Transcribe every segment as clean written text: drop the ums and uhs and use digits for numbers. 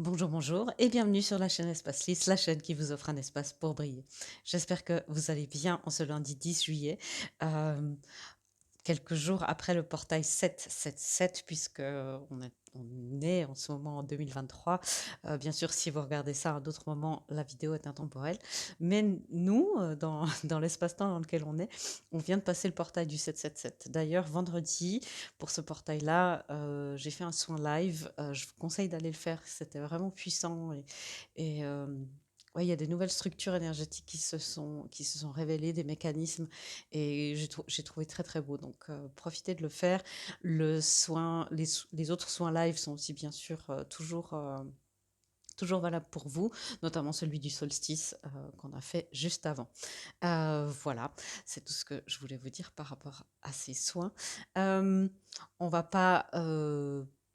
Bonjour, bonjour et bienvenue sur la chaîne Espace Lys, la chaîne qui vous offre un espace pour briller. J'espère que vous allez bien en ce lundi 10 juillet, euh, quelques jours après le portail 777, puisque on est en ce moment en 2023. Bien sûr, si vous regardez ça à un autre moment, la vidéo est intemporelle. Mais nous, dans l'espace-temps dans lequel on vient de passer le portail du 777. D'ailleurs, vendredi, pour ce portail-là, j'ai fait un soin live. Je vous conseille d'aller le faire. C'était vraiment puissant. Et ouais, il y a des nouvelles structures énergétiques qui se sont révélées, des mécanismes, et j'ai trouvé très très beau. Donc, profitez de le faire. Les autres soins live sont aussi bien sûr toujours valables pour vous, notamment celui du solstice qu'on a fait juste avant. Voilà, c'est tout ce que je voulais vous dire par rapport à ces soins. Euh, on va pas...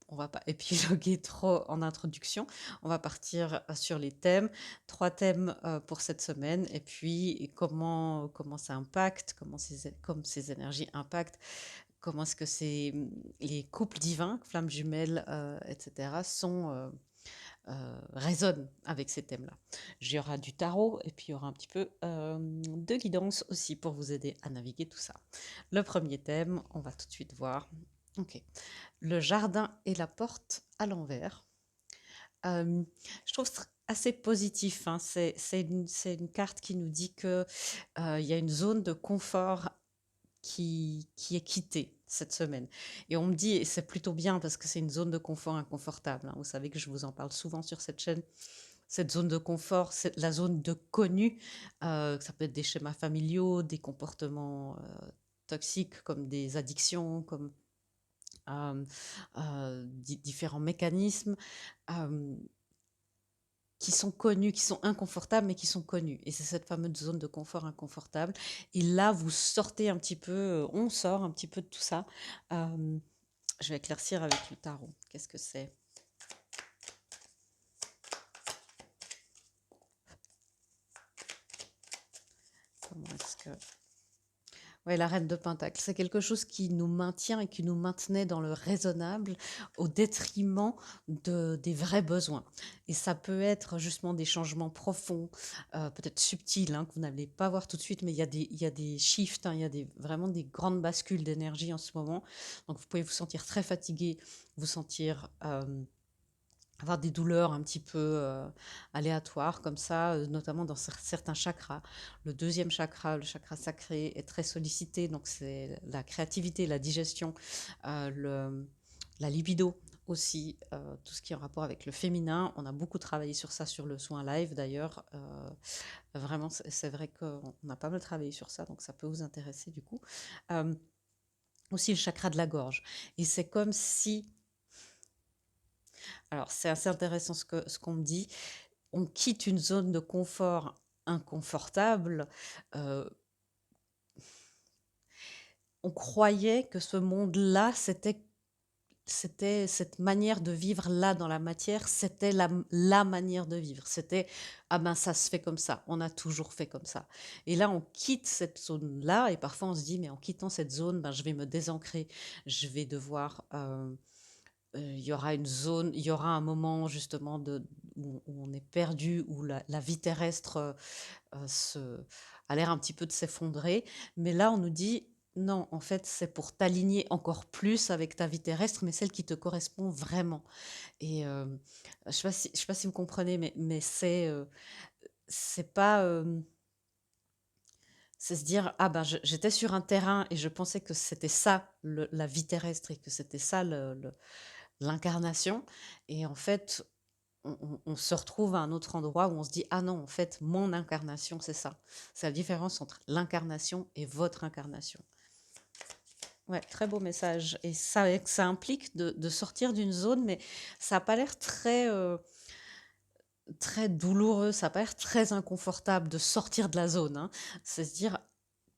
on va pas épiloguer trop en introduction. On va partir sur les thèmes. 3 thèmes pour cette semaine. Et puis, comment ça impacte, comme ces énergies impactent, comment est-ce que les couples divins, flammes jumelles, etc., résonnent avec ces thèmes-là. Il y aura du tarot et puis il y aura un petit peu de guidance aussi pour vous aider à naviguer tout ça. Le premier thème, on va tout de suite voir. Ok. Le jardin et la porte à l'envers. Je trouve assez positif, hein. C'est une carte qui nous dit que il y a une zone de confort qui est quittée cette semaine. Et on me dit, et c'est plutôt bien parce que c'est une zone de confort inconfortable, hein. Vous savez que je vous en parle souvent sur cette chaîne. Cette zone de confort, c'est la zone de connu. Ça peut être des schémas familiaux, des comportements toxiques comme des addictions, comme différents mécanismes. euh, qui sont connus, qui sont inconfortables, mais qui sont connus. Et c'est cette fameuse zone de confort inconfortable. Et là, vous sortez un petit peu, on sort un petit peu de tout ça. Euh, je vais éclaircir avec le tarot. Qu'est-ce que c'est? Comment est-ce que... Ouais, la reine de Pentacle, c'est quelque chose qui nous maintient et qui nous maintenait dans le raisonnable au détriment des vrais besoins. Et ça peut être justement des changements profonds, peut-être subtils, hein, que vous n'allez pas voir tout de suite, mais il y a des shifts, hein, il y a vraiment des grandes bascules d'énergie en ce moment. Donc vous pouvez vous sentir très fatigué, vous sentir... avoir des douleurs un petit peu aléatoires comme ça, notamment dans certains chakras. Le deuxième chakra, le chakra sacré, est très sollicité, donc c'est la créativité, la digestion, la libido aussi, tout ce qui est en rapport avec le féminin. On a beaucoup travaillé sur ça sur le soin live d'ailleurs. Vraiment, c'est vrai qu'on a pas mal travaillé sur ça, donc ça peut vous intéresser du coup. Euh, Aussi le chakra de la gorge. Et c'est comme si... Alors, c'est assez intéressant ce qu'on me dit. On quitte une zone de confort inconfortable. euh, on croyait que ce monde-là, c'était cette manière de vivre là dans la matière, c'était la manière de vivre. C'était, ah ben ça se fait comme ça, on a toujours fait comme ça. Et là, on quitte cette zone-là et parfois on se dit, mais en quittant cette zone, ben, je vais me désancrer, je vais devoir... il y aura une zone, il y aura un moment justement où on est perdu, où la vie terrestre a l'air un petit peu de s'effondrer. Mais là, on nous dit, non, en fait, c'est pour t'aligner encore plus avec ta vie terrestre, mais celle qui te correspond vraiment. Et je ne sais pas si vous comprenez, mais c'est pas... c'est se dire, ah ben j'étais sur un terrain et je pensais que c'était ça, la vie terrestre, et que c'était ça l'incarnation. Et en fait, on se retrouve à un autre endroit où on se dit, ah non, en fait, mon incarnation, c'est ça. C'est la différence entre l'incarnation et votre incarnation. Ouais, très beau message. Et ça implique de sortir d'une zone, mais ça n'a pas l'air très douloureux, ça n'a pas l'air très inconfortable de sortir de la zone, hein. C'est se dire,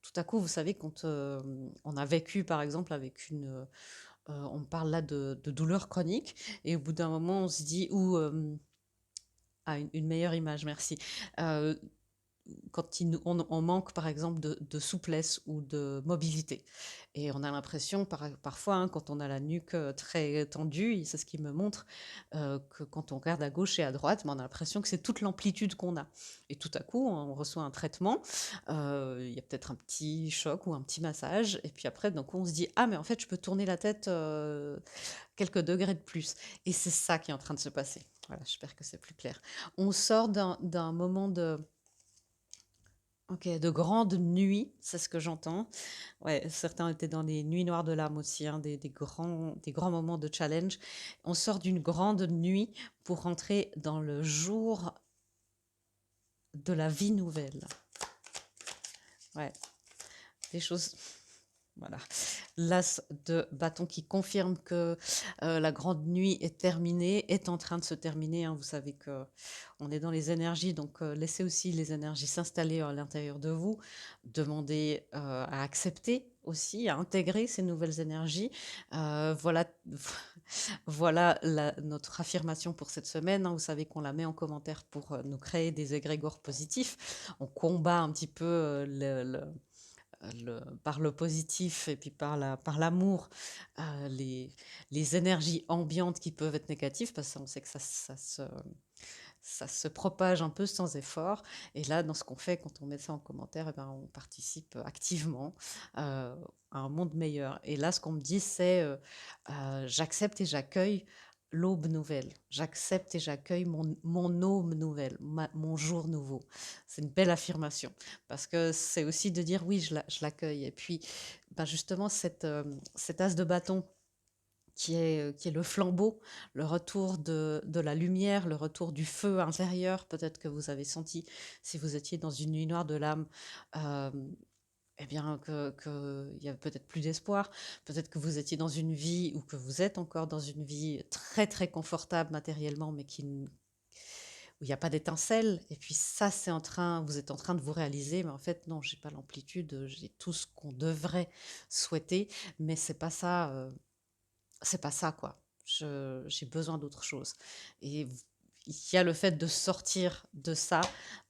tout à coup, vous savez, quand on a vécu, par exemple, avec on parle là de douleurs chroniques, et au bout d'un moment, on se dit, ou... une meilleure image, merci. Euh, on manque par exemple de souplesse ou de mobilité. Et on a l'impression parfois, hein, quand on a la nuque très tendue, et c'est ce qui me montre, que quand on regarde à gauche et à droite, ben, on a l'impression que c'est toute l'amplitude qu'on a. Et tout à coup, on reçoit un traitement, il y a peut-être un petit choc ou un petit massage, et puis après, donc on se dit, ah mais en fait, je peux tourner la tête quelques degrés de plus. Et c'est ça qui est en train de se passer. Voilà, j'espère que c'est plus clair. On sort d'un moment de grande nuit, c'est ce que j'entends. Ouais, certains étaient dans des nuits noires de l'âme aussi, hein, des grands moments de challenge. On sort d'une grande nuit pour rentrer dans le jour de la vie nouvelle. Ouais, des choses. Voilà. L'as de bâton qui confirme que la grande nuit est terminée, est en train de se terminer, hein. Vous savez que on est dans les énergies, donc laissez aussi les énergies s'installer à l'intérieur de vous. Demandez à accepter aussi, à intégrer ces nouvelles énergies. Voilà, voilà notre affirmation pour cette semaine, hein. Vous savez qu'on la met en commentaire pour nous créer des égrégores positifs. On combat un petit peu par le positif et puis par l'amour, les énergies ambiantes qui peuvent être négatives, parce qu'on sait que ça se propage un peu sans effort. Et là, dans ce qu'on fait, quand on met ça en commentaire, eh ben, on participe activement à un monde meilleur. Et là, ce qu'on me dit, c'est j'accepte et j'accueille l'aube nouvelle. J'accepte et j'accueille mon aube nouvelle, mon jour nouveau. C'est une belle affirmation, parce que c'est aussi de dire oui, je l'accueille. Et puis, ben justement, cet as de bâton qui est le flambeau, le retour de la lumière, le retour du feu intérieur. Peut-être que vous avez senti, si vous étiez dans une nuit noire de l'âme, euh, eh bien, qu'il y a peut-être plus d'espoir. Peut-être que vous étiez dans une vie, ou que vous êtes encore dans une vie très, très confortable matériellement, mais où il n'y a pas d'étincelle. Et puis ça, vous êtes en train de vous réaliser, mais en fait, non, j'ai pas l'amplitude, j'ai tout ce qu'on devrait souhaiter, mais c'est pas ça, quoi. J'ai besoin d'autre chose. Et il y a le fait de sortir de ça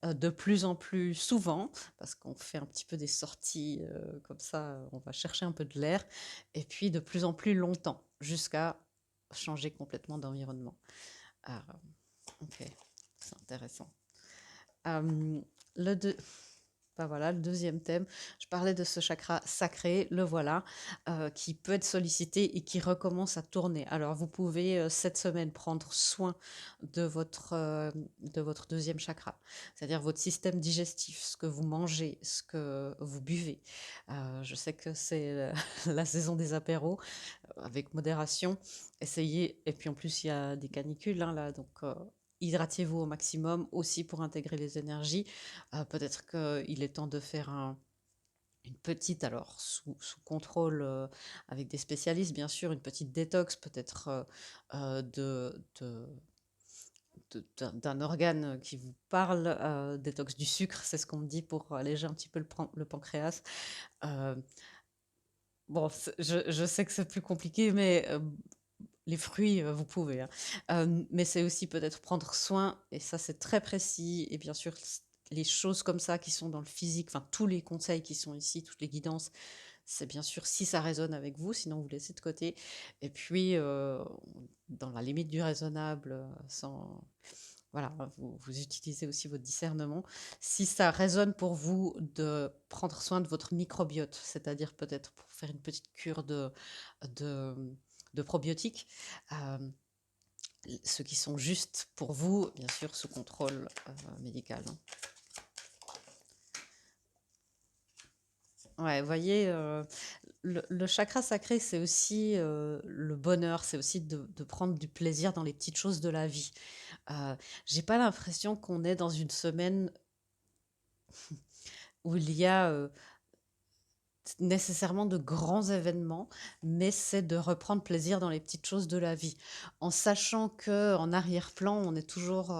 de plus en plus souvent, parce qu'on fait un petit peu des sorties comme ça, on va chercher un peu de l'air, et puis de plus en plus longtemps, jusqu'à changer complètement d'environnement. Ah, ok, c'est intéressant. Euh, le, deux- Bah voilà, le deuxième thème, je parlais de ce chakra sacré, le voilà, qui peut être sollicité et qui recommence à tourner. Alors vous pouvez cette semaine prendre soin de votre deuxième chakra, c'est-à-dire votre système digestif, ce que vous mangez, ce que vous buvez. Je sais que c'est la saison des apéros, avec modération. Essayez, et puis en plus il y a des canicules, hein, là, donc hydratez-vous au maximum aussi pour intégrer les énergies. Peut-être qu'il est temps de faire une petite, alors sous contrôle avec des spécialistes, bien sûr, une petite détox, peut-être d'un organe qui vous parle, détox du sucre, c'est ce qu'on me dit pour alléger un petit peu le pancréas. Euh, bon, je sais que c'est plus compliqué, mais les fruits, vous pouvez, hein. Mais c'est aussi peut-être prendre soin, et ça c'est très précis, et bien sûr les choses comme ça qui sont dans le physique, enfin tous les conseils qui sont ici, toutes les guidances, c'est bien sûr si ça résonne avec vous, sinon vous laissez de côté. Et puis, dans la limite du raisonnable, sans... Voilà, vous utilisez aussi votre discernement. Si ça résonne pour vous de prendre soin de votre microbiote, c'est-à-dire peut-être pour faire une petite cure de, de probiotiques, euh, ceux qui sont justes pour vous, bien sûr, sous contrôle médical, hein. Ouais, vous voyez, le chakra sacré, c'est aussi le bonheur, c'est aussi de prendre du plaisir dans les petites choses de la vie. J'ai pas l'impression qu'on est dans une semaine où il y a nécessairement de grands événements, mais c'est de reprendre plaisir dans les petites choses de la vie, en sachant que en arrière-plan, on est toujours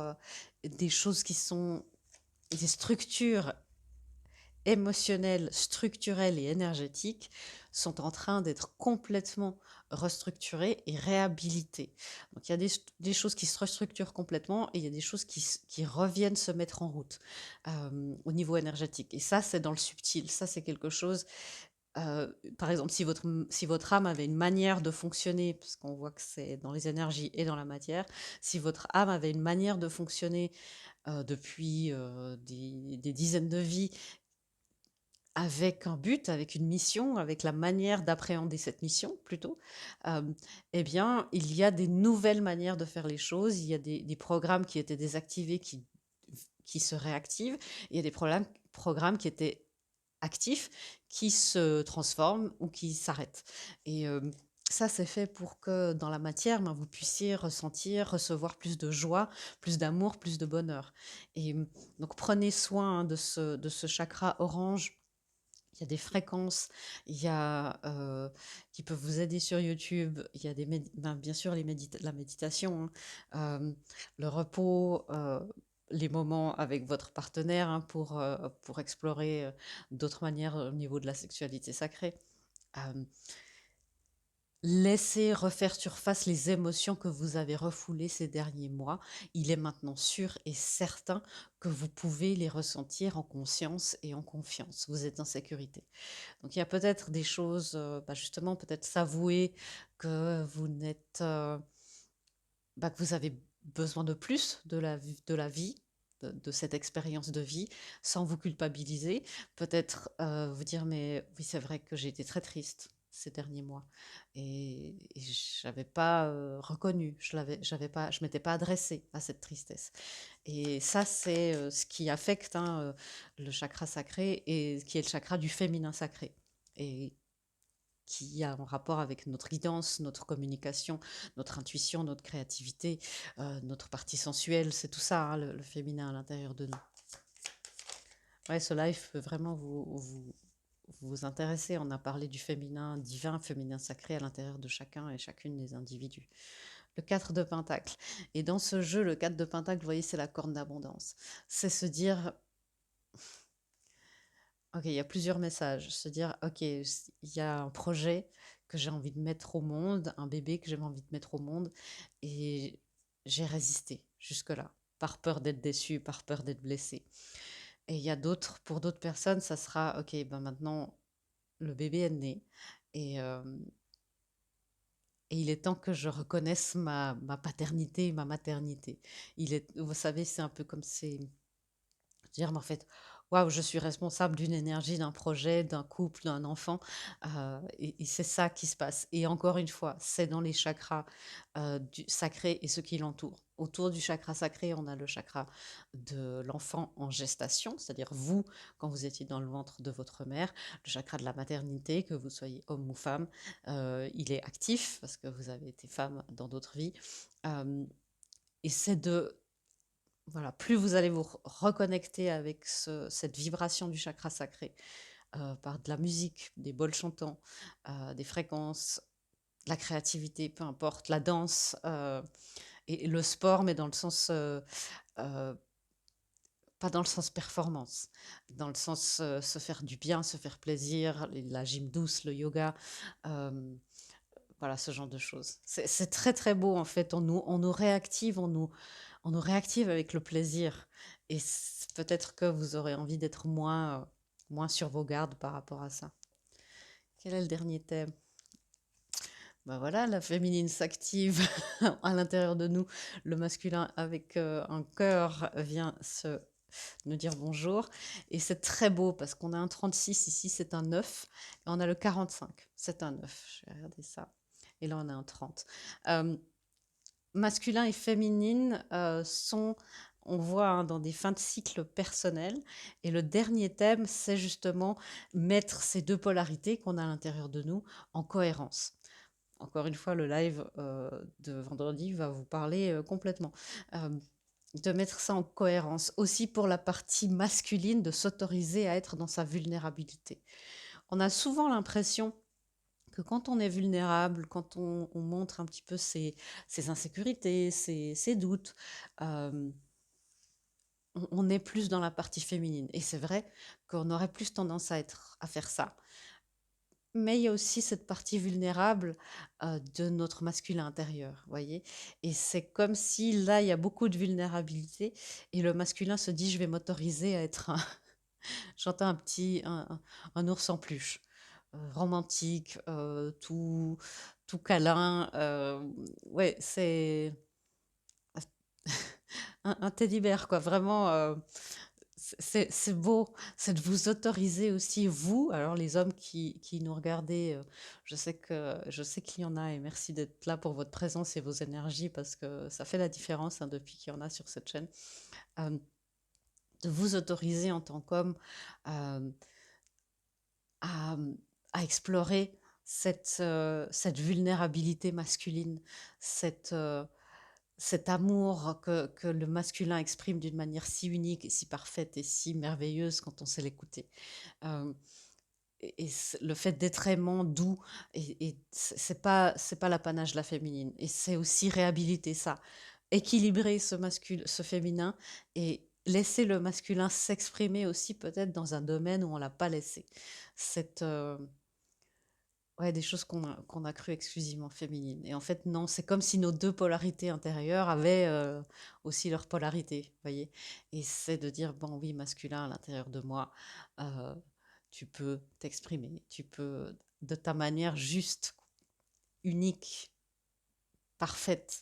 des choses qui sont des structures émotionnelles, structurelles et énergétiques sont en train d'être complètement restructurer et réhabiliter. Donc il y a des choses qui se restructurent complètement et il y a des choses qui reviennent se mettre en route au niveau énergétique. Et ça, c'est dans le subtil. Ça, c'est quelque chose par exemple, si votre âme avait une manière de fonctionner, parce qu'on voit que c'est dans les énergies et dans la matière, si votre âme avait une manière de fonctionner depuis des dizaines de vies, avec un but, avec une mission, avec la manière d'appréhender cette mission plutôt, euh, eh bien, il y a des nouvelles manières de faire les choses, il y a des programmes qui étaient désactivés qui se réactivent, il y a des programmes qui étaient actifs qui se transforment ou qui s'arrêtent. Et ça, c'est fait pour que dans la matière, ben, vous puissiez ressentir, recevoir plus de joie, plus d'amour, plus de bonheur. Et donc, prenez soin de ce chakra orange. Il y a des fréquences, il y a, qui peuvent vous aider sur YouTube. Il y a bien sûr la méditation, hein, le repos, les moments avec votre partenaire hein, pour explorer d'autres manières au niveau de la sexualité sacrée. Euh, Laissez refaire surface les émotions que vous avez refoulées ces derniers mois. Il est maintenant sûr et certain que vous pouvez les ressentir en conscience et en confiance. Vous êtes en sécurité. Donc il y a peut-être des choses, justement, peut-être s'avouer que vous n'êtes, que vous avez besoin de plus de la vie, de cette expérience de vie, sans vous culpabiliser. Peut-être vous dire, mais oui, c'est vrai que j'ai été très triste ces derniers mois et je n'avais pas reconnu, je m'étais pas adressée à cette tristesse. Et ça, c'est ce qui affecte hein, le chakra sacré et qui est le chakra du féminin sacré. Et qui a un rapport avec notre guidance, notre communication, notre intuition, notre créativité, notre partie sensuelle, c'est tout ça, hein, le féminin à l'intérieur de nous. Ouais, ce live peut vraiment vous intéresser. On a parlé du féminin divin, féminin sacré à l'intérieur de chacun et chacune des individus. Le 4 de Pentacle. Et dans ce jeu, le 4 de Pentacle, vous voyez, c'est la corne d'abondance. C'est se dire, ok, il y a plusieurs messages. Se dire, ok, il y a un projet que j'ai envie de mettre au monde, un bébé que j'ai envie de mettre au monde, et j'ai résisté jusque-là, par peur d'être déçu, par peur d'être blessé. Et il y a pour d'autres personnes, ça sera, ok, ben maintenant, le bébé est né, et, euh, et il est temps que je reconnaisse ma paternité et ma maternité. Vous savez, c'est un peu comme dire, mais en fait, waouh, je suis responsable d'une énergie, d'un projet, d'un couple, d'un enfant. Et c'est ça qui se passe. Et encore une fois, c'est dans les chakras du sacré et ce qui l'entoure. Autour du chakra sacré, on a le chakra de l'enfant en gestation, c'est-à-dire vous, quand vous étiez dans le ventre de votre mère, le chakra de la maternité, que vous soyez homme ou femme, il est actif parce que vous avez été femme dans d'autres vies. Euh, et c'est voilà, plus vous allez vous reconnecter avec cette vibration du chakra sacré par de la musique, des bols chantants, des fréquences, la créativité, peu importe, la danse et le sport, mais dans le sens, euh, pas dans le sens performance, dans le sens se faire du bien, se faire plaisir, la gym douce, le yoga, euh, voilà, ce genre de choses. C'est très très beau en fait, on nous réactive, on nous réactive avec le plaisir. Et peut-être que vous aurez envie d'être moins sur vos gardes par rapport à ça. Quel est le dernier thème? Ben voilà, la féminine s'active à l'intérieur de nous. Le masculin avec un cœur vient nous dire bonjour. Et c'est très beau parce qu'on a un 36 ici, c'est un 9. Et on a le 45, c'est un 9. Je vais regarder ça. Et là, on a un 30. Euh, Masculin et féminine sont, on voit, hein, dans des fins de cycle personnels. Et le dernier thème, c'est justement mettre ces deux polarités qu'on a à l'intérieur de nous en cohérence. Encore une fois, le live de vendredi va vous parler complètement. Euh, de mettre ça en cohérence. Aussi pour la partie masculine, de s'autoriser à être dans sa vulnérabilité. On a souvent l'impression que quand on est vulnérable, quand on montre un petit peu ses insécurités, ses doutes, euh, on est plus dans la partie féminine. Et c'est vrai qu'on aurait plus tendance à faire ça. Mais il y a aussi cette partie vulnérable de notre masculin intérieur, voyez? Et c'est comme si là, il y a beaucoup de vulnérabilité et le masculin se dit: «Je vais m'autoriser à être un» j'entends un petit un ours en peluche, romantique, tout câlin, ouais, c'est un teddy bear quoi, vraiment, c'est beau, c'est de vous autoriser aussi vous, alors les hommes qui nous regardez, je sais qu'il y en a et merci d'être là pour votre présence et vos énergies parce que ça fait la différence, hein, depuis qu'il y en a sur cette chaîne. Hem, de vous autoriser en tant qu'homme, hem, à, à explorer cette vulnérabilité masculine, cette, cet amour que le masculin exprime d'une manière si unique et si parfaite et si merveilleuse quand on sait l'écouter. Hem et le fait d'être aimant, doux et c'est pas l'apanage de la féminine et c'est aussi réhabiliter ça. Équilibrer ce féminin et laisser le masculin s'exprimer aussi peut-être dans un domaine où on l'a pas laissé. Cette, ouais, des choses qu'on a crues exclusivement féminines et en fait non, c'est comme si nos 2 polarités intérieures avaient, aussi leur polarité, vous voyez? Et c'est de dire: «Bon oui, masculin à l'intérieur de moi, heu, tu peux t'exprimer, tu peux de ta manière juste, unique, parfaite».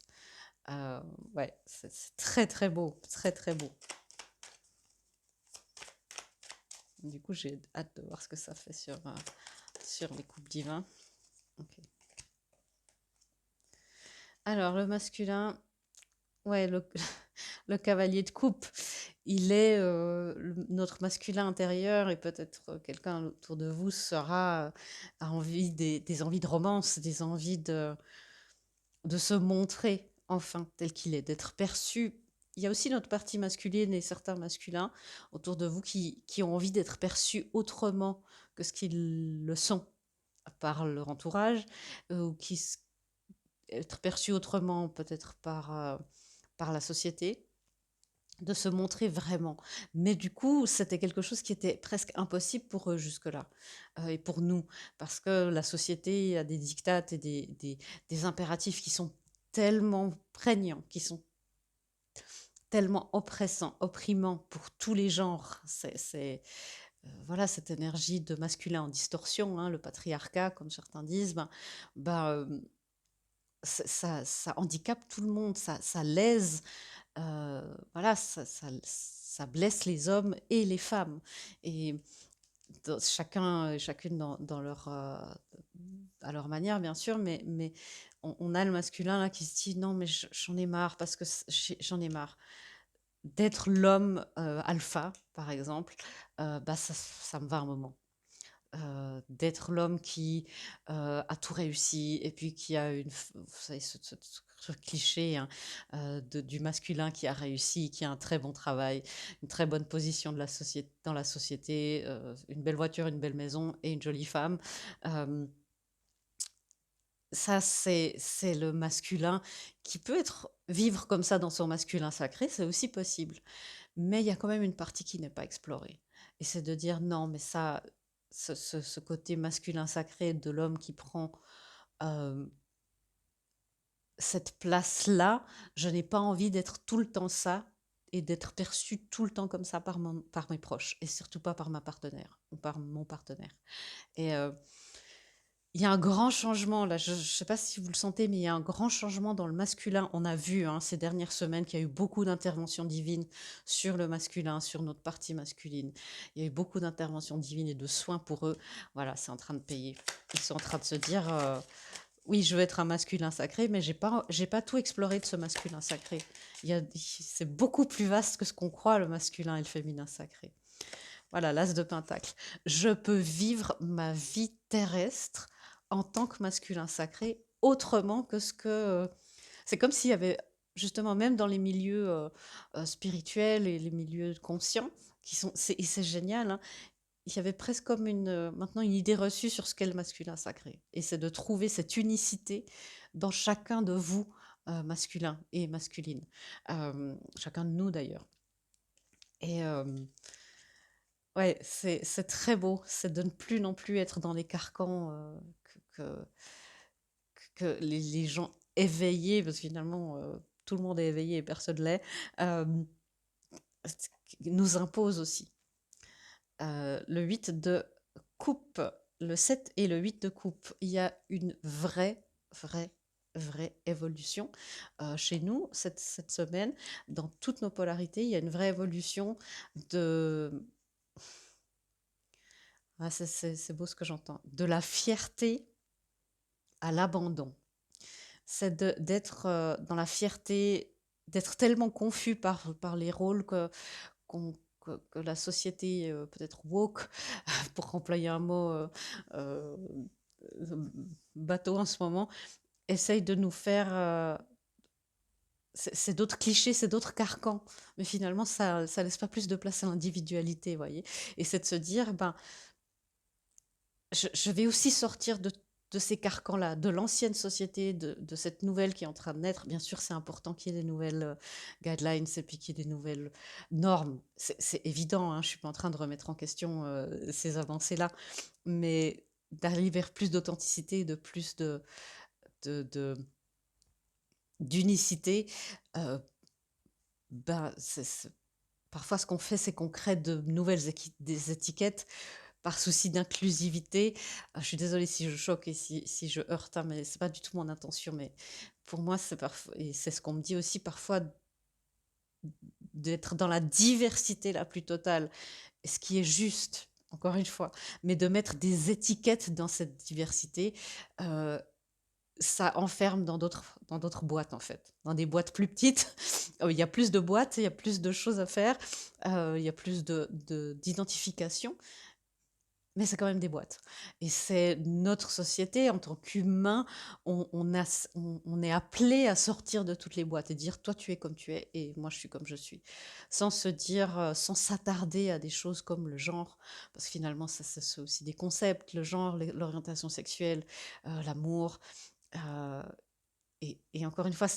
Heu, ouais, c'est très, très beau, très, très beau. Du coup, j'ai hâte de voir ce que ça fait sur les coupes divins. OK. Alors le masculin, ouais, le cavalier de coupe, il est, notre masculin intérieur et peut-être quelqu'un autour de vous a envie des envies de romance, des envies de se montrer enfin tel qu'il est, d'être perçu. Il y a aussi notre partie masculine et certains masculins autour de vous qui ont envie d'être perçus autrement que ce qu'ils le sont par leur entourage, ou être perçus autrement peut-être par la société. De se montrer vraiment. Mais du coup, c'était quelque chose qui était presque impossible pour eux jusque-là, et pour nous. Parce que la société a des diktats et des impératifs qui sont tellement prégnants, qui sont tellement oppressants, opprimants pour tous les genres. Voilà, cette énergie de masculin en distorsion, hein, le patriarcat, comme certains disent, ben, ça handicape tout le monde, ça lèse. Voilà, ça blesse les hommes et les femmes et chacun et chacune dans leur, à leur manière bien sûr, mais on a le masculin là qui se dit: «Non mais j'en ai marre parce que j'en ai marre d'être l'homme, alpha», par exemple, bah, ça me va un moment. D'être l'homme qui, a tout réussi et puis qui a vous savez ce cliché, hein, du masculin qui a réussi, qui a un très bon travail, une très bonne position dans la société, une belle voiture, une belle maison et une jolie femme. Hem, Ça c'est le masculin qui peut vivre comme ça dans son masculin sacré, c'est aussi possible. Mais il y a quand même une partie qui n'est pas explorée et c'est de dire: «Non, mais ça, ce côté masculin sacré de l'homme qui prend, hem, cette place-là, je n'ai pas envie d'être tout le temps ça et d'être perçue tout le temps comme ça par mes proches et surtout pas par ma partenaire ou par mon partenaire» et il y a un grand changement là, je ne sais pas si vous le sentez, mais il y a un grand changement dans le masculin. On a vu, hein, ces dernières semaines qu'il y a eu beaucoup d'interventions divines sur le masculin, sur notre partie masculine. Il y a eu beaucoup d'interventions divines et de soins pour eux. Voilà, c'est en train de payer. Ils sont en train de se dire, oui, je veux être un masculin sacré, mais j'ai pas tout exploré de ce masculin sacré. C'est beaucoup plus vaste que ce qu'on croit, le masculin et le féminin sacré. Voilà, l'as de pentacle. Je peux vivre ma vie terrestre en tant que masculin sacré autrement que c'est comme s'il y avait justement même dans les milieux, spirituels et les milieux conscients qui sont c'est génial, hein. Il y avait presque comme maintenant une idée reçue sur ce qu'est le masculin sacré et c'est de trouver cette unicité dans chacun de vous, masculin et masculine, chacun de nous d'ailleurs et Ouais, c'est très beau, c'est de ne plus non plus être dans les carcans que, que les gens éveillés, parce que finalement tout le monde est éveillé et personne l'est, euh, nous imposent aussi. Le 8 de coupe, le 7 et le 8 de coupe, il y a une vraie, vraie évolution chez nous cette semaine. Dans toutes nos polarités, il y a une vraie évolution de... Ah, c'est beau ce que j'entends. De la fierté à l'abandon. C'est d'être dans la fierté, d'être tellement confus par les rôles que la société, peut-être woke, pour employer un mot euh, bateau en ce moment, essaye de nous faire... c'est d'autres clichés, c'est d'autres carcans. Mais finalement, ça laisse pas plus de place à l'individualité, vous voyez. Et c'est de se dire, ben, je vais aussi sortir de ces carcans-là, de l'ancienne société, de cette nouvelle qui est en train de naître. Bien sûr, c'est important qu'il y ait des nouvelles guidelines et puis qu'il y ait des nouvelles normes. C'est évident, hein, je ne suis pas en train de remettre en question ces avancées-là, mais d'aller vers plus d'authenticité, de plus de- d'unicité, euh, ben, parfois ce qu'on fait, c'est qu'on crée de nouvelles des étiquettes par souci d'inclusivité. Je suis désolée si je choque et si je heurte, hein, mais c'est pas du tout mon intention. Mais pour moi, c'est parfois, et c'est ce qu'on me dit aussi parfois, d'être dans la diversité la plus totale, ce qui est juste, encore une fois, mais de mettre des étiquettes dans cette diversité, euh, ça enferme dans d'autres boîtes en fait, dans des boîtes plus petites. Il y a plus de boîtes, il y a plus de choses à faire, il y a plus d'identification, mais c'est quand même des boîtes. Et c'est notre société, en tant qu'humain, on est appelé à sortir de toutes les boîtes et dire toi tu es comme tu es et moi je suis comme je suis. Sans se dire, sans s'attarder à des choses comme le genre, parce que finalement ça c'est aussi des concepts, le genre, l'orientation sexuelle, l'amour. euh, et encore une fois,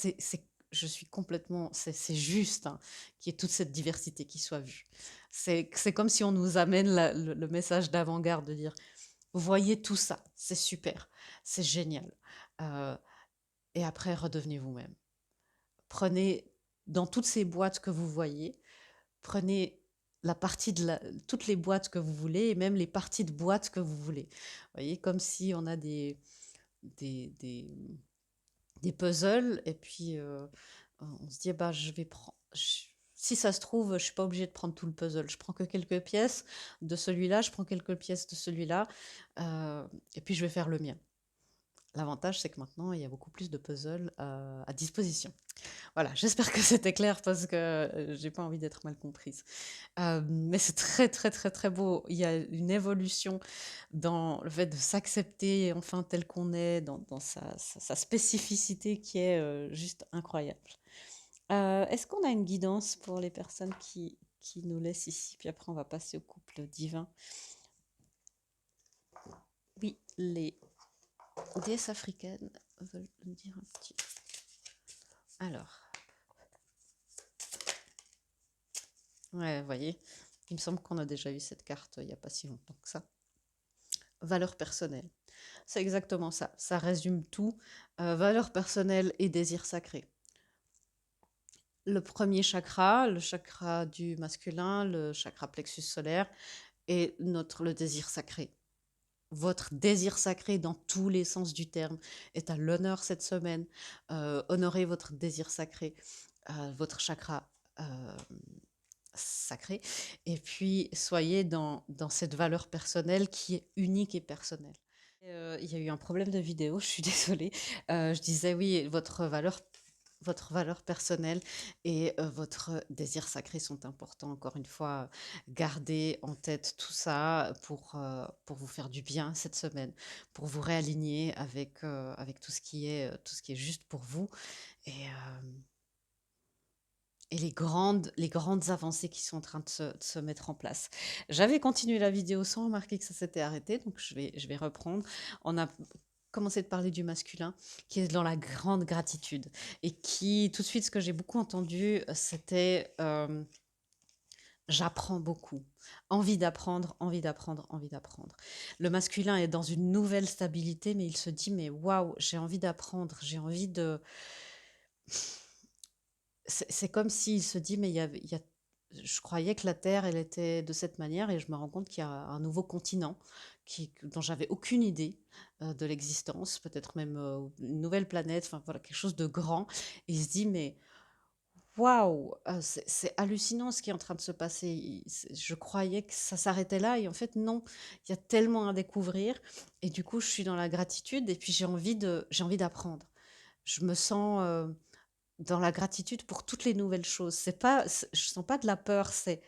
je suis complètement, c'est juste hein, qu'il y ait toute cette diversité qui soit vue. C'est comme si on nous amène le message d'avant-garde de dire, voyez tout ça, c'est super, c'est génial. Euh, et après, redevenez vous-même. Prenez, dans toutes ces boîtes que vous voyez, prenez la partie toutes les boîtes que vous voulez et même les parties de boîtes que vous voulez. Vous voyez, comme si on a des, des, des puzzles et puis on se dit bah je vais prendre si ça se trouve je suis pas obligée de prendre tout le puzzle, je prends que quelques pièces de celui-là, je prends quelques pièces de celui-là et puis je vais faire le mien. L'avantage c'est que maintenant il y a beaucoup plus de puzzles à disposition. Voilà, j'espère que c'était clair parce que j'ai pas envie d'être mal comprise. Mais c'est très, très, très, très beau. Il y a une évolution dans le fait de s'accepter enfin tel qu'on est, dans sa spécificité qui est juste incroyable. Est-ce qu'on a une guidance pour les personnes qui nous laissent ici? Puis après, on va passer au couple divin. Oui, les déesses africaines veulent nous dire un petit. Alors, ouais, vous voyez, il me semble qu'on a déjà eu cette carte il n'y a pas si longtemps que ça. Valeurs personnelles. C'est exactement ça. Ça résume tout. Valeurs personnelles et désirs sacrés. Le premier chakra, le chakra du masculin, le chakra plexus solaire, et le désir sacré. Votre désir sacré dans tous les sens du terme est à l'honneur cette semaine. Honorez votre désir sacré, votre chakra sacré, et puis soyez dans cette valeur personnelle qui est unique et personnelle. Il y a eu un problème de vidéo, je suis désolée. Je disais oui, votre valeur personnelle et votre désir sacré sont importants. Encore une fois, gardez en tête tout ça pour vous faire du bien cette semaine, pour vous réaligner avec tout ce qui est juste pour vous et les grandes avancées qui sont en train de se mettre en place. J'avais continué la vidéo sans remarquer que ça s'était arrêté, donc je vais reprendre. On a commencé de parler du masculin, qui est dans la grande gratitude, et qui, tout de suite, ce que j'ai beaucoup entendu, c'était J'apprends beaucoup. Envie d'apprendre, envie d'apprendre, envie d'apprendre. Le masculin est dans une nouvelle stabilité, mais il se dit, mais waouh, j'ai envie d'apprendre, j'ai envie de... C'est comme s'il se dit, mais je croyais que la Terre, elle était de cette manière, et je me rends compte qu'il y a un nouveau continent dont j'avais aucune idée de l'existence, peut-être même une nouvelle planète, enfin voilà, quelque chose de grand. Et il se dit, mais waouh, c'est hallucinant ce qui est en train de se passer. Je croyais que ça s'arrêtait là, et en fait, non, il y a tellement à découvrir. Et du coup, je suis dans la gratitude, et puis j'ai envie d'apprendre. Je me sens dans la gratitude pour toutes les nouvelles choses. Je sens pas de la peur, c'est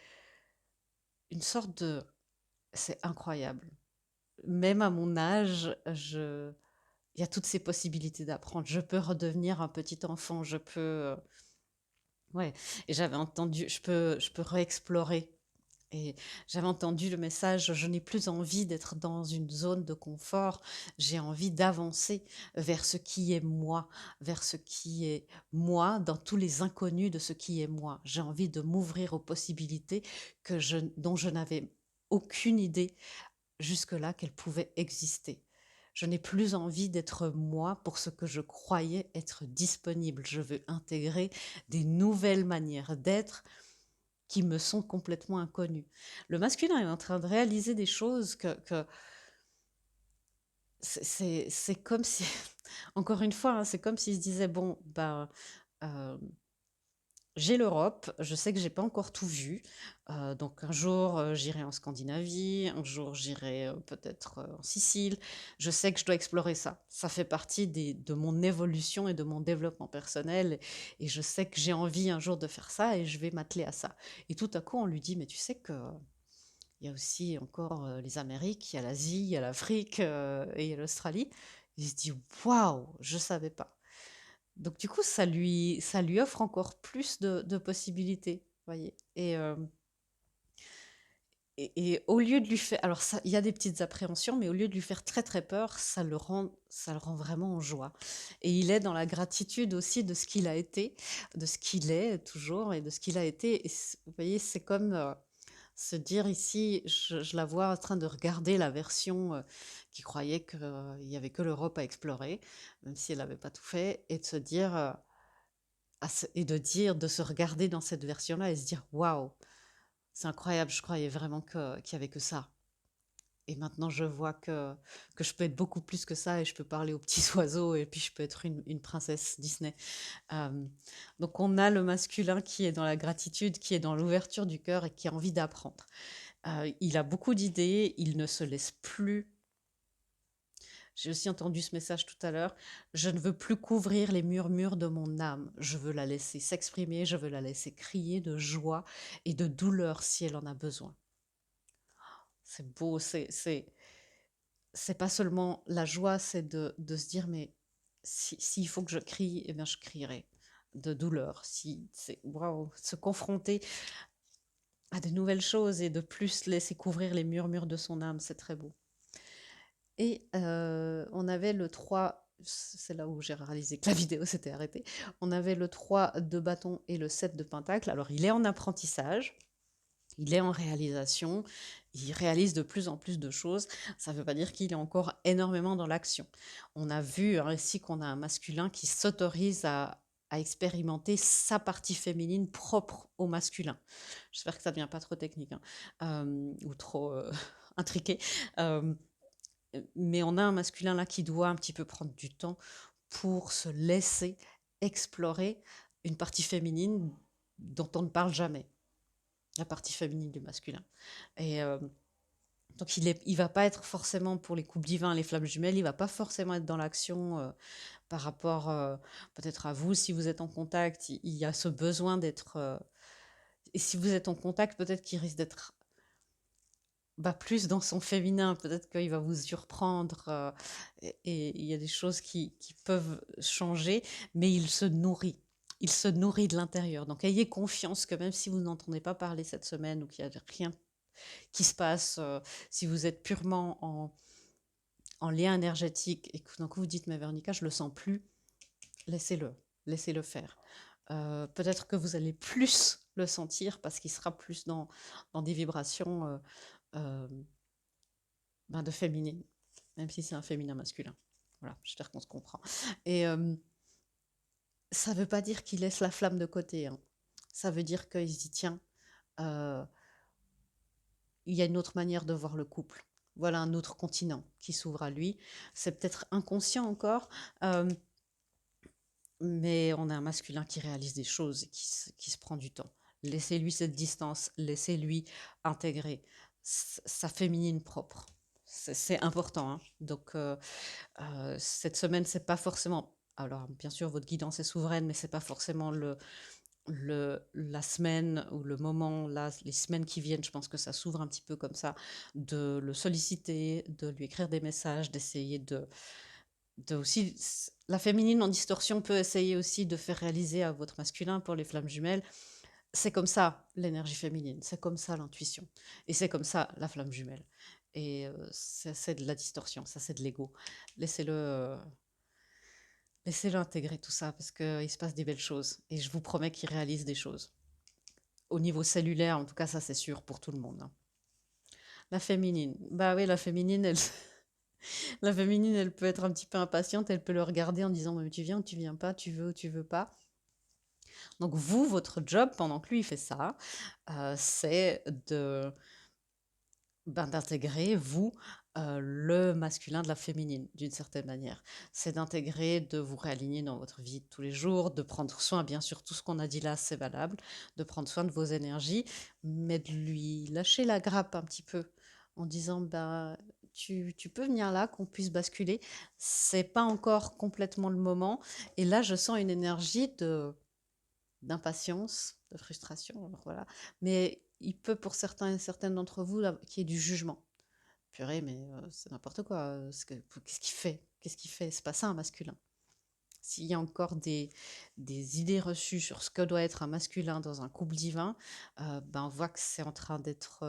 une sorte de, c'est incroyable. Même à mon âge, il y a toutes ces possibilités d'apprendre. Je peux redevenir un petit enfant, ouais. Et j'avais entendu, je peux réexplorer. Et j'avais entendu le message, je n'ai plus envie d'être dans une zone de confort, j'ai envie d'avancer vers ce qui est moi, vers ce qui est moi, dans tous les inconnus de ce qui est moi. J'ai envie de m'ouvrir aux possibilités dont je n'avais aucune idée jusque-là qu'elles pouvaient exister. Je n'ai plus envie d'être moi pour ce que je croyais être disponible. Je veux intégrer des nouvelles manières d'être qui me sont complètement inconnues. Le masculin est en train de réaliser des choses que c'est comme si, encore une fois, hein, c'est comme s'il se disait, bon, ben, euh, j'ai l'Europe, je sais que j'ai pas encore tout vu, donc un jour j'irai en Scandinavie, un jour j'irai peut-être en Sicile. Je sais que je dois explorer ça. Ça fait partie de mon évolution et de mon développement personnel, et je sais que j'ai envie un jour de faire ça et je vais m'atteler à ça. Et tout à coup, on lui dit, mais tu sais que il y a aussi encore les Amériques, il y a l'Asie, il y a l'Afrique et il y a l'Australie. Il se dit, waouh, je savais pas. Donc du coup, ça lui offre encore plus de possibilités, voyez. Et au lieu de lui faire, alors ça, il y a des petites appréhensions, mais au lieu de lui faire très très peur, ça le rend vraiment en joie. Et il est dans la gratitude aussi de ce qu'il a été, de ce qu'il est toujours, et de ce qu'il a été. Et vous voyez, c'est comme se dire ici, je la vois en train de regarder la version qui croyait qu'il n'y avait que l'Europe à explorer, même si elle n'avait pas tout fait, et de se dire et de dire, de se regarder dans cette version-là et se dire waouh, c'est incroyable, je croyais vraiment qu'il y avait que ça. Et maintenant, je vois que je peux être beaucoup plus que ça, et je peux parler aux petits oiseaux, et puis je peux être une princesse Disney. Euh, donc, on a le masculin qui est dans la gratitude, qui est dans l'ouverture du cœur et qui a envie d'apprendre. Il a beaucoup d'idées, il ne se laisse plus. J'ai aussi entendu ce message tout à l'heure. Je ne veux plus couvrir les murmures de mon âme. Je veux la laisser s'exprimer, je veux la laisser crier de joie et de douleur si elle en a besoin. C'est beau, c'est pas seulement la joie, c'est de se dire, mais s'il faut que je crie, eh bien je crierai de douleur. Si c'est waouh, se confronter à de nouvelles choses et de plus laisser couvrir les murmures de son âme, c'est très beau. Et on avait le 3, c'est là où j'ai réalisé que la vidéo s'était arrêtée. On avait le 3 de bâton et le 7 de pentacle. Alors il est en apprentissage, il est en réalisation, il réalise de plus en plus de choses. Ça ne veut pas dire qu'il est encore énormément dans l'action. On a vu ici qu'on a un masculin qui s'autorise à expérimenter sa partie féminine propre au masculin. J'espère que ça ne devient pas trop technique, hein, ou trop intriqué. Mais on a un masculin là qui doit un petit peu prendre du temps pour se laisser explorer une partie féminine dont on ne parle jamais, la partie féminine du masculin. Et donc il va pas être forcément pour les couples divins, les flammes jumelles, il va pas forcément être dans l'action par rapport peut-être à vous, si vous êtes en contact, il y a ce besoin d'être... et si vous êtes en contact, peut-être qu'il risque d'être plus dans son féminin, peut-être qu'il va vous surprendre et il y a des choses qui peuvent changer, mais il se nourrit. Il se nourrit de l'intérieur. Donc ayez confiance que même si vous n'entendez pas parler cette semaine ou qu'il n'y a rien qui se passe, si vous êtes purement en lien énergétique et que d'un coup vous dites mais Véronica, je le sens plus, laissez-le, laissez-le faire. Peut-être que vous allez plus le sentir parce qu'il sera plus dans des vibrations euh, de féminine, même si c'est un féminin masculin. Voilà, j'espère qu'on se comprend. Et ça veut pas dire qu'il laisse la flamme de côté, hein. Ça veut dire qu'il se dit, tiens, euh, il y a une autre manière de voir le couple. Voilà un autre continent qui s'ouvre à lui. C'est peut-être inconscient encore, euh, mais on a un masculin qui réalise des choses et qui se prend du temps. Laissez-lui cette distance, laissez-lui intégrer sa féminine propre. C'est important, hein. Donc, cette semaine, c'est pas forcément. Alors, bien sûr, votre guidance est souveraine, mais c'est pas forcément la semaine ou le moment, là, les semaines qui viennent, je pense que ça s'ouvre un petit peu comme ça, de le solliciter, de lui écrire des messages, d'essayer de aussi. La féminine en distorsion peut essayer aussi de faire réaliser à votre masculin pour les flammes jumelles. C'est comme ça l'énergie féminine, c'est comme ça l'intuition, et c'est comme ça la flamme jumelle. Et c'est de la distorsion, ça c'est de l'ego. Laissez-le laissez-le intégrer tout ça parce qu'il se passe des belles choses. Et je vous promets qu'il réalise des choses. Au niveau cellulaire, en tout cas, ça c'est sûr pour tout le monde, hein. La féminine. Bah oui, la féminine, elle, la féminine, elle peut être un petit peu impatiente, elle peut le regarder en disant mais tu viens ou tu viens pas, tu veux ou tu veux pas. Donc vous, votre job, pendant que lui il fait ça, c'est d'intégrer, vous, le masculin de la féminine, d'une certaine manière. C'est d'intégrer, de vous réaligner dans votre vie de tous les jours, de prendre soin, bien sûr, tout ce qu'on a dit là, c'est valable, de prendre soin de vos énergies, mais de lui lâcher la grappe un petit peu, en disant, bah, tu peux venir là, qu'on puisse basculer. C'est pas encore complètement le moment. Et là, je sens une énergie d'impatience, de frustration, alors voilà. Mais il peut pour certains et certaines d'entre vous qu'il y ait du jugement. Purée, mais c'est n'importe quoi. Qu'est-ce qu'il fait? Qu'est-ce qu'il fait? C'est pas ça un masculin. S'il y a encore des idées reçues sur ce que doit être un masculin dans un couple divin, ben on voit que c'est en train d'être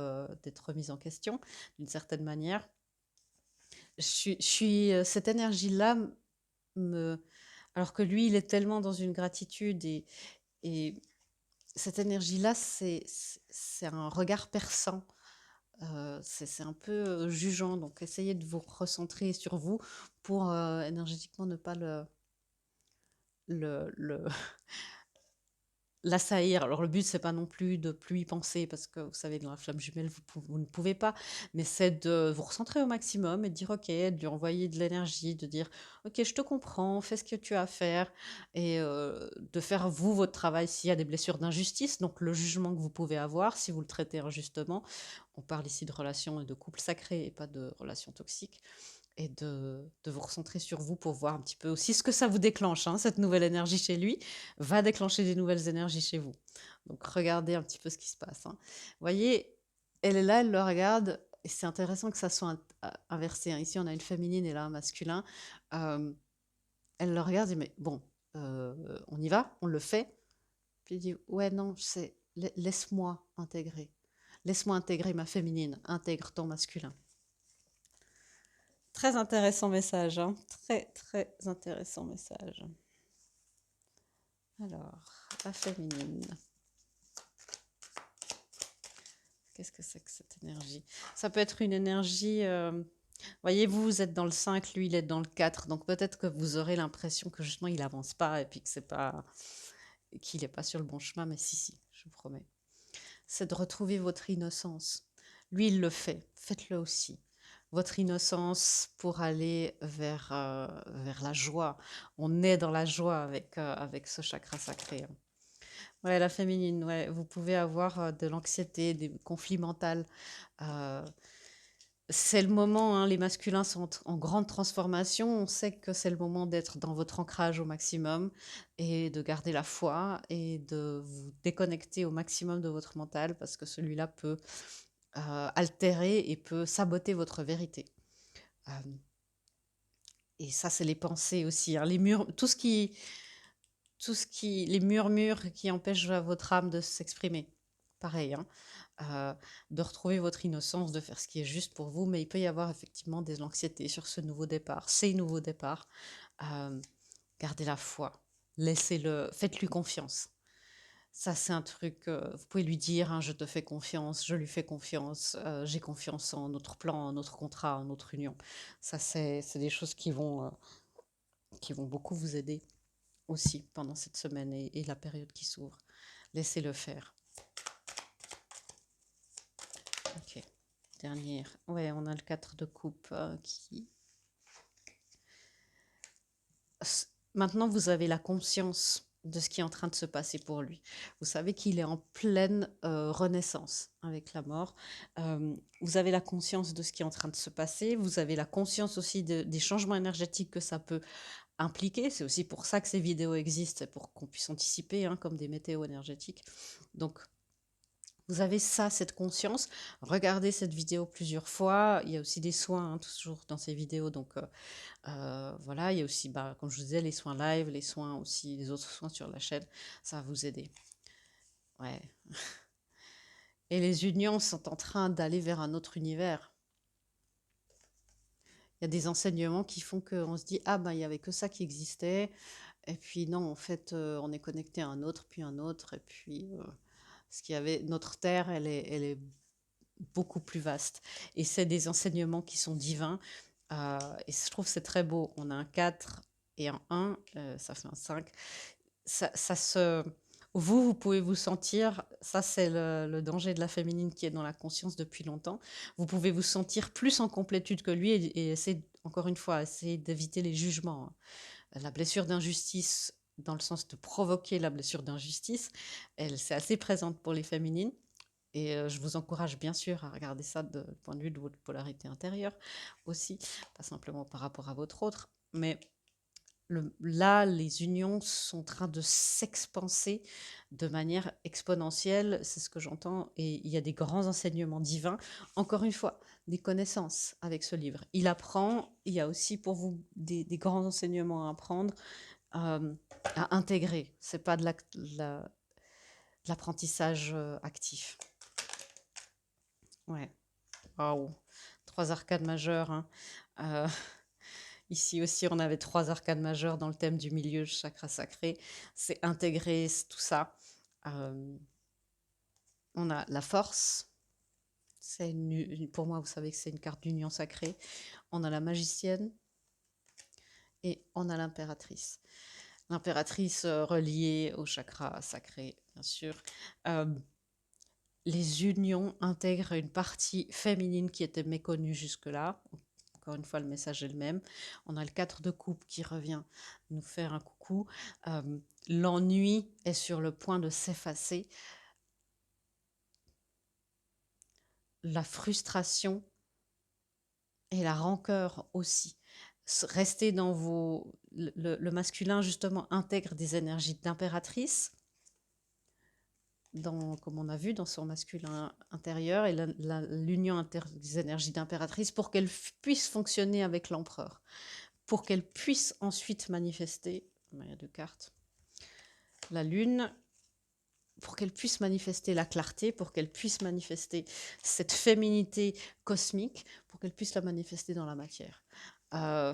remis en question d'une certaine manière. Cette énergie-là me, alors que lui, il est tellement dans une gratitude et cette énergie-là, c'est un regard perçant. C'est un peu jugeant, donc essayez de vous recentrer sur vous pour énergétiquement ne pas le l'assaillir. Alors le but, c'est pas non plus de plus y penser, parce que vous savez, dans la flamme jumelle, vous ne pouvez pas, mais c'est de vous recentrer au maximum et de dire ok, de lui envoyer de l'énergie, de dire ok, je te comprends, fais ce que tu as à faire, et de faire vous votre travail s'il y a des blessures d'injustice, donc le jugement que vous pouvez avoir si vous le traitez injustement. On parle ici de relations et de couple sacré et pas de relations toxiques, et de vous recentrer sur vous pour voir un petit peu aussi ce que ça vous déclenche, hein. Cette nouvelle énergie chez lui va déclencher des nouvelles énergies chez vous. Donc regardez un petit peu ce qui se passe, hein. Vous voyez, elle est là, elle le regarde, et c'est intéressant que ça soit inversé, hein. Ici, on a une féminine et là un masculin. Euh, Elle le regarde et dit, mais bon, on y va, on le fait. Puis il dit, ouais, non, laisse-moi intégrer. Laisse-moi intégrer ma féminine, intègre ton masculin. Très intéressant message, hein. Très, très intéressant message. Alors, la féminine. Qu'est-ce que c'est que cette énergie? Ça peut être une énergie. Voyez, vous êtes dans le 5, lui, il est dans le 4. Donc peut-être que vous aurez l'impression que justement, il n'avance pas et puis que c'est pas, qu'il n'est pas sur le bon chemin. Mais si, je vous promets. C'est de retrouver votre innocence. Lui, il le fait. Faites-le aussi. Votre innocence pour aller vers la joie. On est dans la joie avec ce chakra sacré, hein. Ouais, la féminine, ouais. Vous pouvez avoir de l'anxiété, des conflits mentaux. Euh, c'est le moment, hein, les masculins sont en grande transformation. On sait que c'est le moment d'être dans votre ancrage au maximum et de garder la foi et de vous déconnecter au maximum de votre mental parce que celui-là peut altérer et peut saboter votre vérité. Euh, et ça, c'est les pensées aussi, hein, les murs, les murmures qui empêchent votre âme de s'exprimer. Pareil, hein. euh, de retrouver votre innocence, de faire ce qui est juste pour vous, mais il peut y avoir effectivement des anxiétés sur ce nouveau départ, ces nouveaux départs. Gardez la foi, laissez-le, faites-lui confiance. Ça, c'est un truc, vous pouvez lui dire, hein: «Je te fais confiance, je lui fais confiance, j'ai confiance en notre plan, en notre contrat, en notre union». Ça, c'est des choses qui vont beaucoup vous aider aussi pendant cette semaine et la période qui s'ouvre. Laissez-le faire. OK. Dernière. Ouais, on a le 4 de coupe, qui maintenant vous avez la conscience de ce qui est en train de se passer pour lui. Vous savez qu'il est en pleine, renaissance avec la mort. Vous avez la conscience de ce qui est en train de se passer. Vous avez la conscience aussi des changements énergétiques que ça peut impliquer. C'est aussi pour ça que ces vidéos existent, c'est pour qu'on puisse anticiper, hein, comme des météos énergétiques. Donc vous avez ça, cette conscience. Regardez cette vidéo plusieurs fois. Il y a aussi des soins, hein, toujours dans ces vidéos, donc voilà. Il y a aussi, bah, comme je vous disais, les soins live, les soins aussi, les autres soins sur la chaîne. Ça va vous aider. Ouais. Et les unions sont en train d'aller vers un autre univers. Il y a des enseignements qui font qu'on se dit, ah ben, il n'y avait que ça qui existait. Et puis non, en fait, on est connecté à un autre, puis un autre. Et puis, ce qu'il y avait, notre Terre, elle est beaucoup plus vaste. Et c'est des enseignements qui sont divins. Et je trouve que c'est très beau. On a un 4 et un 1, ça fait un 5. Ça se... vous pouvez vous sentir, ça c'est le danger de la féminine qui est dans la conscience depuis longtemps, vous pouvez vous sentir plus en complétude que lui et essayer, encore une fois, essayer d'éviter les jugements, hein. La blessure d'injustice, dans le sens de provoquer la blessure d'injustice, elle, c'est assez présente pour les féminines. Et je vous encourage bien sûr à regarder ça du point de vue de votre polarité intérieure aussi, pas simplement par rapport à votre autre. Mais là, les unions sont en train de s'expanser de manière exponentielle, c'est ce que j'entends, et il y a des grands enseignements divins. Encore une fois, des connaissances avec ce livre. Il apprend, il y a aussi pour vous des grands enseignements à apprendre, euh, à intégrer. C'est pas de l'apprentissage actif. Ouais. Waouh, 3 arcades majeures, hein. Euh, Ici aussi, on avait 3 arcades majeures dans le thème du milieu, chakra sacré. C'est intégrer tout ça. Euh, on a la force. C'est pour moi, vous savez que c'est une carte d'union sacrée. On a la magicienne et on a l'impératrice. L'impératrice reliée au chakra sacré, bien sûr. Euh, les unions intègrent une partie féminine qui était méconnue jusque-là. Encore une fois, le message est le même. On a le 4 de coupe qui revient nous faire un coucou. L'ennui est sur le point de s'effacer. La frustration et la rancœur aussi. Restez dans vos... Le masculin, justement, intègre des énergies d'impératrice, comme on a vu, dans son masculin intérieur, et l'union des énergies d'impératrice pour qu'elle puisse fonctionner avec l'empereur, pour qu'elle puisse ensuite manifester, il y a 2 cartes, la lune, pour qu'elle puisse manifester la clarté, pour qu'elle puisse manifester cette féminité cosmique, pour qu'elle puisse la manifester dans la matière. Euh,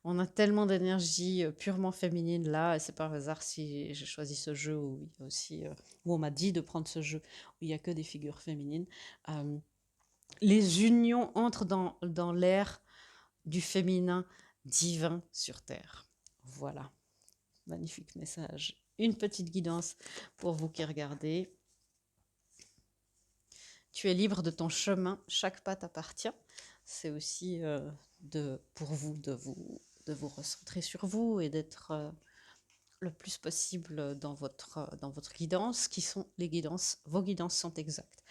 on a tellement d'énergie purement féminine là, et c'est pas un hasard si j'ai choisi ce jeu où il y a aussi, où on m'a dit de prendre ce jeu où il y a que des figures féminines. Euh, les unions entrent dans l'ère du féminin divin sur Terre. Voilà, magnifique message. Une petite guidance pour vous qui regardez. Tu es libre de ton chemin, chaque pas t'appartient. C'est aussi pour vous de vous recentrer sur vous et d'être le plus possible dans votre guidance, qui sont les guidances. Vos guidances sont exactes.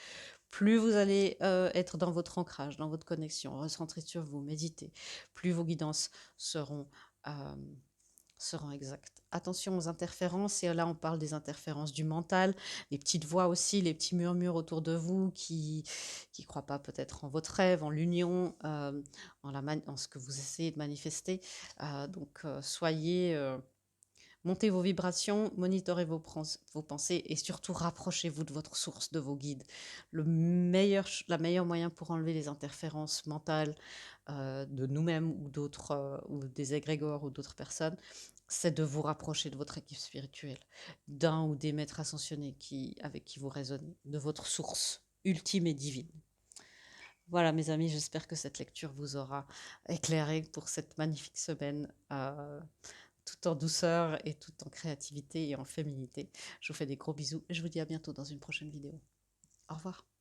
Plus vous allez être dans votre ancrage, dans votre connexion, recentrer sur vous, méditer, plus vos guidances seront exactes. Attention aux interférences, et là on parle des interférences du mental, les petites voix aussi, les petits murmures autour de vous qui croient pas peut-être en votre rêve, en l'union, en ce que vous essayez de manifester. Donc soyez Montez vos vibrations, monitorez vos pensées et surtout rapprochez-vous de votre source, de vos guides. La meilleure moyen pour enlever les interférences mentales de nous-mêmes ou d'autres, ou des égrégores ou d'autres personnes, c'est de vous rapprocher de votre équipe spirituelle, d'un ou des maîtres ascensionnés avec qui vous raisonnez, de votre source ultime et divine. Voilà, mes amis, j'espère que cette lecture vous aura éclairé pour cette magnifique semaine, tout en douceur et tout en créativité et en féminité. Je vous fais des gros bisous et je vous dis à bientôt dans une prochaine vidéo. Au revoir.